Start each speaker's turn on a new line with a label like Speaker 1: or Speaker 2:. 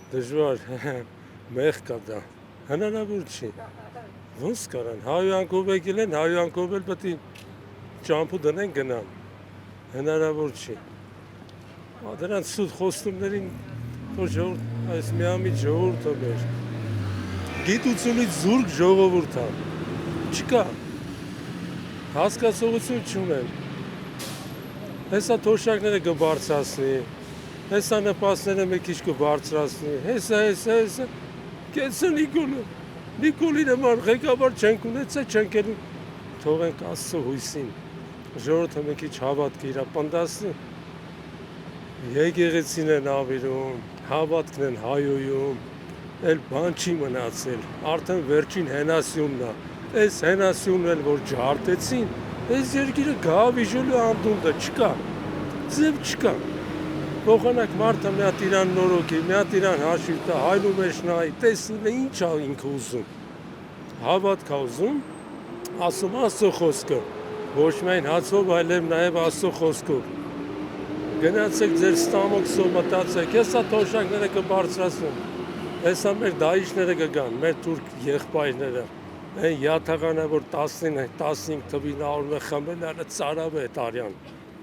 Speaker 1: Դժվար մեղ կա դա, հնարավոր չի, ոնց կարան, հայոյանքով եկել են, հայոյանքով էլ պետք է ճամփու դնեն գնան, հնարավոր չի, դրանց սուտ խոստումներին, որ ժողովուրդ, այս միամիտ ժողովուրդը մեր, գիտությունից զուրկ ժողովուրդ է, չկա, հասկացողություն չունեն, հեսա թոշակները կբարձրացնի, հեսա նպաստները մի քիչ կբարձրացնի, հեսա, կեցը Նիկոլի նման ղեկավար չենք ունեցել, չենք ելու, թողենք Աստծո հույսին, ժողովուրդը մի քիչ հավատք իրա պնդասնի, եկեղեցին են ավիրում, հավատքն են հայոյում, էլ բան չի մնացել, արդեն վերջին հենասյունն է, այս հենասյունն էլ որ ջարդեցին, այս երկիրը գավիժելու անդունդը չկա, ձև չկա, փոխանակ մարդը մի հատ իրան նորոգի, մի հատ իրան հաշիվ տա, հայլու մեջ նայի, տեսնի ինչ է ինքը ուզում, հավատք է ուզում, ասում Աստծո խոսքը, ոչ միայն հացով, այլև նաև Աստծո խոսքով, գնացեք ձեր ստամոքսով մտածեք, հեսա թոշակները կբարձրացնեն, հեսա մեր դահիճները կգան, մեր թուրք եղբայրները, այն յաթաղանը, որ 15 թվին ահորում է խմել, այլը ծարավ է տարյան,